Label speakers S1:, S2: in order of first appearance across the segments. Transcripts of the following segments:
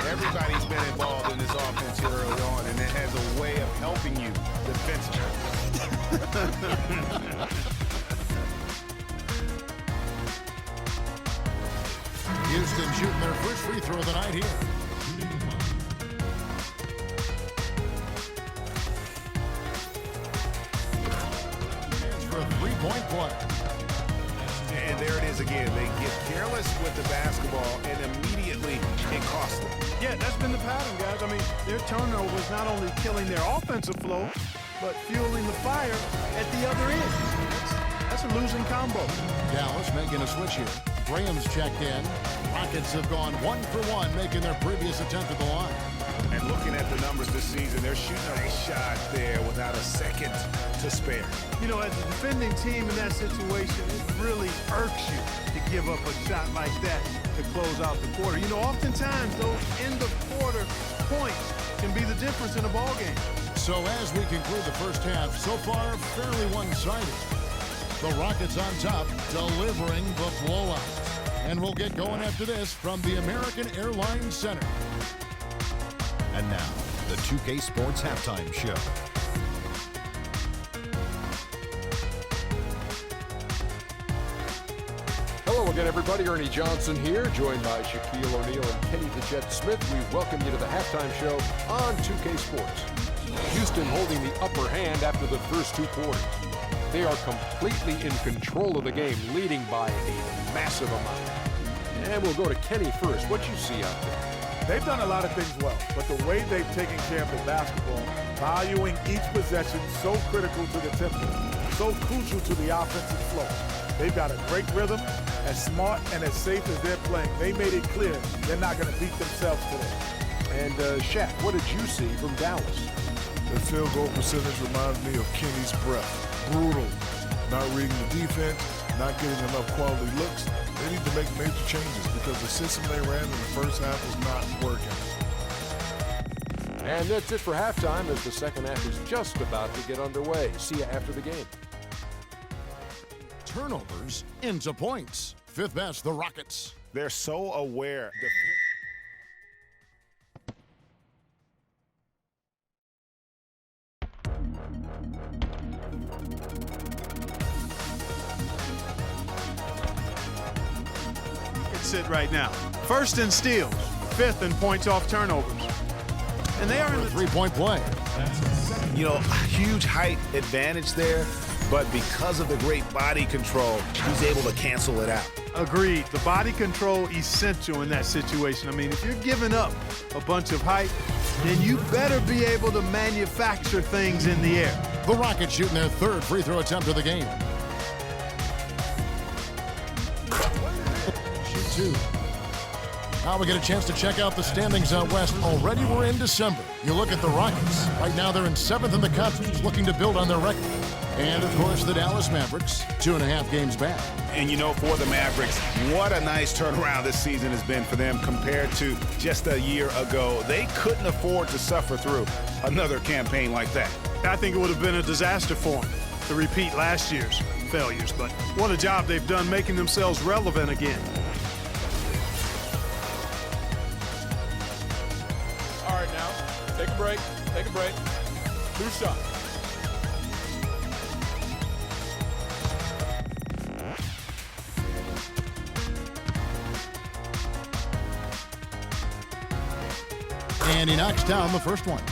S1: Everybody's been involved in this offense here early on, and it has a way of helping you defensively.
S2: Houston shooting their first free throw of the night here. For a three-point play.
S1: And there it is again. They get careless with the basketball, and immediately it costs them.
S3: Yeah, that's been the pattern, guys. I mean, their turnovers not only killing their offensive flow, but fueling the fire at the other end. That's a losing combo.
S2: Dallas making a switch here. Graham's checked in. Rockets have gone 1 for 1, making their previous attempt at the line.
S1: And looking at the numbers this season, they're shooting a nice shot there without a second to spare.
S3: You know, as a defending team in that situation, it really irks you to give up a shot like that to close out the quarter. You know, oftentimes those end-of-quarter points can be the difference in a ball game.
S2: So as we conclude the first half, so far fairly one-sided. The Rockets on top, delivering the blowout. And we'll get going after this from the American Airlines Center.
S4: And now, the 2K Sports Halftime Show.
S5: Hello again, everybody. Ernie Johnson here, joined by Shaquille O'Neal and Kenny the Jet Smith. We welcome you to the halftime show on 2K Sports. Houston holding the upper hand after the first 2 quarters. They are completely in control of the game, leading by a massive amount. And we'll go to Kenny first. What you see out there?
S6: They've done a lot of things well, but the way they've taken care of the basketball, valuing each possession so critical to the tempo, so crucial to the offensive flow. They've got a great rhythm, as smart and as safe as they're playing. They made it clear they're not going to beat themselves today.
S5: And Shaq, what did you see from Dallas?
S7: The field goal percentage reminds me of Kenny's breath. Brutal. Not reading the defense, not getting enough quality looks. They need to make major changes because the system they ran in the first half was not working.
S5: And that's it for halftime as the second half is just about to get underway. See you after the game.
S2: Turnovers into points. 5th best, the Rockets.
S1: They're so aware.
S3: Sit right now. 1st in steals, 5th in points off turnovers. And they are in the
S2: three-point play.
S1: You know, huge height advantage there, but because of the great body control, he's able to cancel it out.
S3: Agreed. The body control essential in that situation. I mean, if you're giving up a bunch of height, then you better be able to manufacture things in the air.
S2: The Rockets shooting their 3rd free throw attempt of the game. Shoot 2. Now we get a chance to check out the standings out west. Already we're in December. You look at the Rockets. Right now they're in 7th in the conference, looking to build on their record. And, of course, the Dallas Mavericks, 2.5 games back.
S1: And, you know, for the Mavericks, what a nice turnaround this season has been for them compared to just a year ago. They couldn't afford to suffer through another campaign like that.
S3: I think it would have been a disaster for them to repeat last year's failures. But what a job they've done making themselves relevant again.
S5: All right, now, take a break. Take a break. 2 shots.
S2: And he knocks down the first one.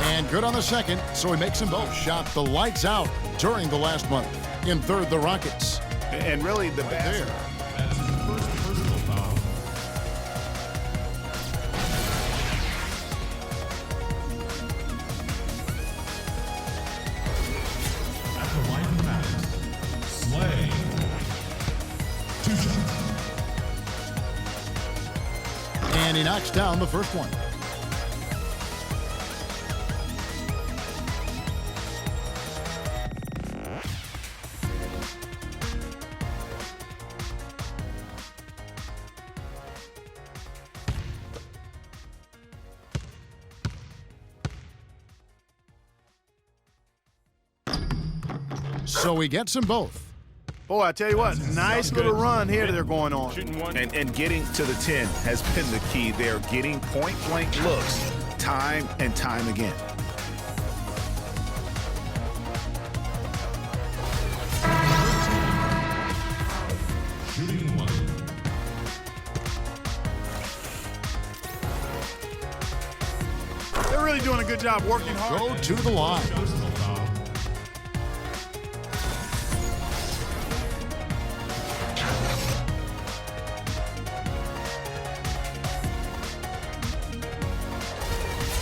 S2: And good on the second, so he makes them both. Shot the lights out during the last month. In 3rd, the Rockets.
S1: And really the best.
S2: There.
S8: That's his first personal foul. At the line of matters, Slay. 2 shots.
S2: And he knocks down the first one. So he gets them both.
S3: Boy, I tell you what, nice little run here that they're going on.
S1: And getting to the 10 has been the key. They're getting point-blank looks time and time again.
S8: Shooting one.
S3: They're really doing a good job working hard.
S2: Go to the line.
S8: Personal foul.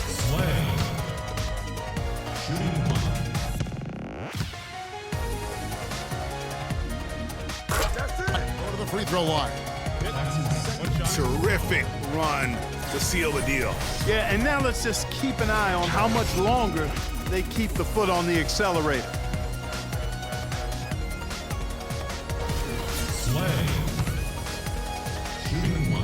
S8: Slay. Shooting one.
S2: Go to the free throw line.
S8: That's his second shot.
S1: Terrific run to seal the deal.
S3: Yeah, and now let's just keep an eye on how much longer they keep the foot on the accelerator.
S8: Slay. Shooting one.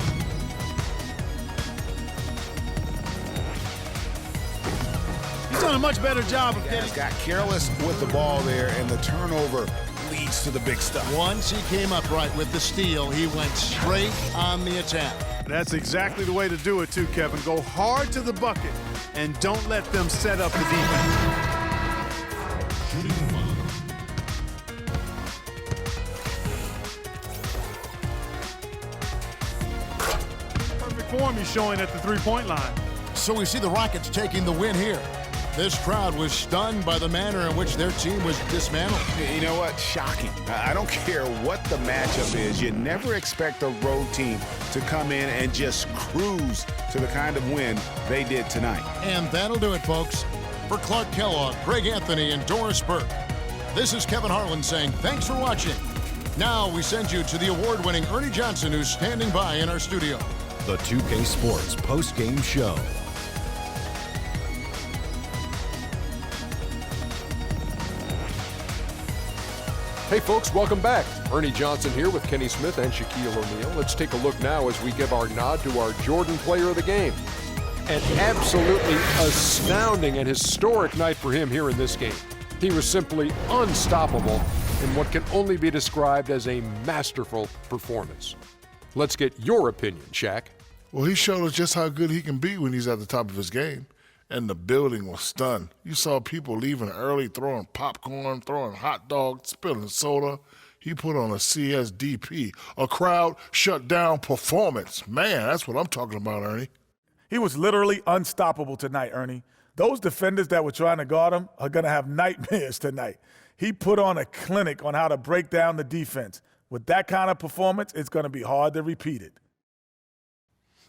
S3: He's done a much better job of
S1: Guys
S3: getting.
S1: got careless with the ball there, and the turnover leads to the big stuff.
S2: Once he came up right with the steal, he went straight on the attack.
S3: That's exactly the way to do it, too, Kevin. Go hard to the bucket and don't let them set up the defense.
S8: Shooting one.
S3: Perfect form he's showing at the three-point line.
S2: So we see the Rockets taking the win here. This crowd was stunned by the manner in which their team was dismantled.
S1: You know what? Shocking. I don't care what the matchup is. You never expect a road team to come in and just cruise to the kind of win they did tonight.
S2: And that'll do it, folks. For Clark Kellogg, Greg Anthony, and Doris Burke, this is Kevin Harlan saying thanks for watching. Now we send you to the award-winning Ernie Johnson, who's standing by in our studio.
S4: The 2K Sports post-game show.
S5: Hey folks, welcome back. Ernie Johnson here with Kenny Smith and Shaquille O'Neal. Let's take a look now as we give our nod to our Jordan Player of the Game. An absolutely astounding and historic night for him here in this game. He was simply unstoppable in what can only be described as a masterful performance. Let's get your opinion, Shaq.
S7: Well, he showed us just how good he can be when he's at the top of his game. And the building was stunned. You saw people leaving early, throwing popcorn, throwing hot dogs, spilling soda. He put on a CSDP, a crowd shut down performance. Man, that's what I'm talking about, Ernie.
S6: He was literally unstoppable tonight, Ernie. Those defenders that were trying to guard him are going to have nightmares tonight. He put on a clinic on how to break down the defense. With that kind of performance, it's going to be hard to repeat it.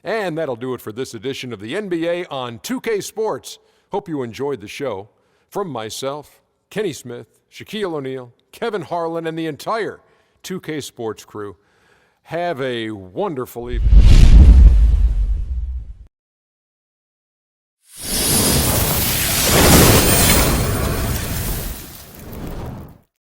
S5: And that'll do it for this edition of the NBA on 2K Sports. Hope you enjoyed the show. From myself, Kenny Smith, Shaquille O'Neal, Kevin Harlan, and the entire 2K Sports crew, have a wonderful evening.